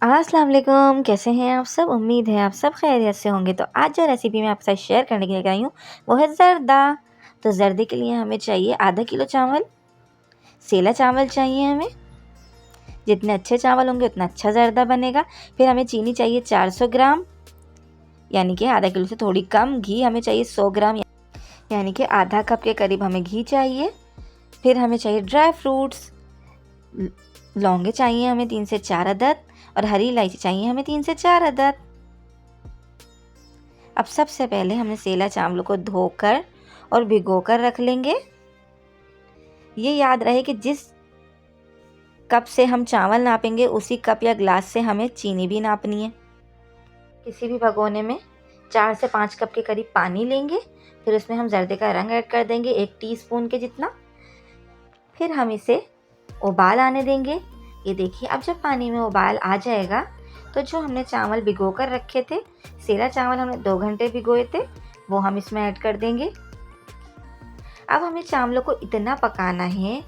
अस्सलाम वालेकुम, कैसे हैं आप सब? उम्मीद है आप सब खैरियत से होंगे। तो आज जो रेसिपी मैं आपके साथ शेयर करने के लिए आई हूँ वो है ज़र्दा। तो ज़र्दे के लिए हमें चाहिए आधा किलो चावल, सेला चावल चाहिए हमें। जितने अच्छे चावल होंगे उतना अच्छा ज़र्दा बनेगा। फिर हमें चीनी चाहिए 400 ग्राम, यानी कि आधा किलो से थोड़ी कम। घी हमें चाहिए 100 ग्राम, यानी कि आधा कप के करीब हमें घी चाहिए। फिर हमें चाहिए ड्राई फ्रूट्स, लौंगे चाहिए हमें 3 से 4 अदद, और हरी इलायची चाहिए हमें 3 से 4 अदद। अब सबसे पहले हमने सेला चावलों को धोकर और भिगोकर रख लेंगे। ये याद रहे कि जिस कप से हम चावल नापेंगे उसी कप या ग्लास से हमें चीनी भी नापनी है। किसी भी भगोने में 4 से 5 कप के करीब पानी लेंगे। फिर उसमें हम जर्दे का रंग ऐड कर देंगे 1 टीस्पून के जितना। फिर हम इसे उबाल आने देंगे। ये देखिए, अब जब पानी में उबाल आ जाएगा तो जो हमने चावल भिगो कर रखे थे, सेला चावल हमने 2 घंटे भिगोए थे, वो हम इसमें ऐड कर देंगे। अब हमें चावलों को इतना पकाना है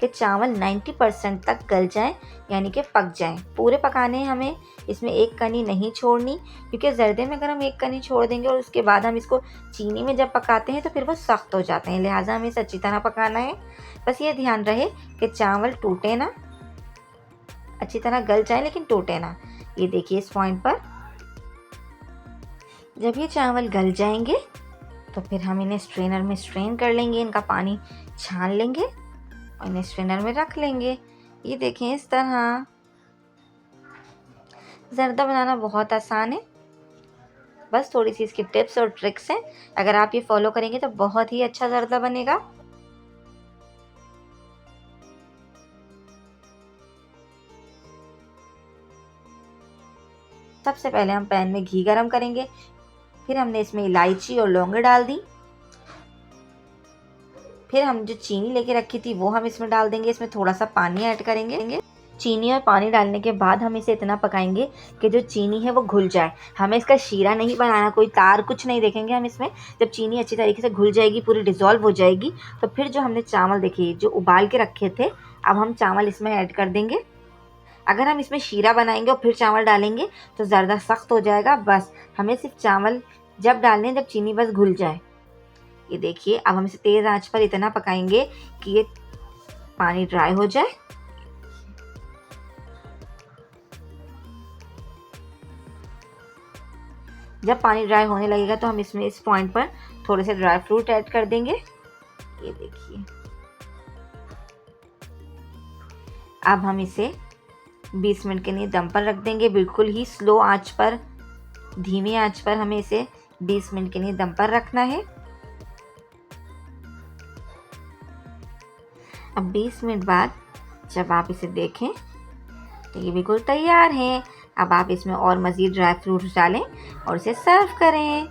कि चावल 90% तक गल जाएं, यानी कि पक जाएं। पूरे पकाने हैं हमें, इसमें एक कनी नहीं छोड़नी, क्योंकि जर्दे में अगर हम एक कनी छोड़ देंगे और उसके बाद हम इसको चीनी में जब पकाते हैं तो फिर वो सख्त हो जाते हैं। लिहाजा हमें इसे अच्छी तरह पकाना है। बस ये ध्यान रहे कि चावल टूटे ना, अच्छी तरह गल जाए लेकिन टूटे ना। ये देखिए, इस पॉइंट पर जब ये चावल गल जाएंगे तो फिर हम इन्हें स्ट्रेनर में स्ट्रेन कर लेंगे, इनका पानी छान लेंगे और इन्हें स्ट्रेनर में रख लेंगे। ये देखें, इस तरह। ज़र्दा बनाना बहुत आसान है, बस थोड़ी सी इसकी टिप्स और ट्रिक्स हैं। अगर आप ये फॉलो करेंगे तो बहुत ही अच्छा ज़र्दा बनेगा। सबसे पहले हम पैन में घी गरम करेंगे। फिर हमने इसमें इलायची और लौंगे डाल दी। फिर हम जो चीनी लेके रखी थी वो हम इसमें डाल देंगे। इसमें थोड़ा सा पानी ऐड करेंगे। चीनी और पानी डालने के बाद हम इसे इतना पकाएंगे कि जो चीनी है वो घुल जाए। हमें इसका शीरा नहीं बनाना, कोई तार कुछ नहीं देखेंगे हम इसमें। जब चीनी अच्छी तरीके से घुल जाएगी, पूरी डिज़ोल्व हो जाएगी, तो फिर जो हमने चावल देखिए जो उबाल के रखे थे, अब हम चावल इसमें ऐड कर देंगे। अगर हम इसमें शीरा बनाएंगे और फिर चावल डालेंगे तो ज़्यादा सख्त हो जाएगा। बस हमें सिर्फ चावल जब डालने हैं जब चीनी बस घुल जाए। ये देखिए, अब हम इसे तेज़ आंच पर इतना पकाएंगे कि ये पानी ड्राई हो जाए। जब पानी ड्राई होने लगेगा तो हम इसमें इस पॉइंट पर थोड़े से ड्राई फ्रूट ऐड कर देंगे। ये देखिए, अब हम इसे 20 मिनट के लिए दम पर रख देंगे, बिल्कुल ही स्लो आंच पर, धीमी आंच पर हमें इसे 20 मिनट के लिए दम पर रखना है। अब 20 मिनट बाद जब आप इसे देखें तो ये बिल्कुल तैयार है। अब आप इसमें और मज़ीद ड्राई फ्रूट्स डालें और इसे सर्व करें।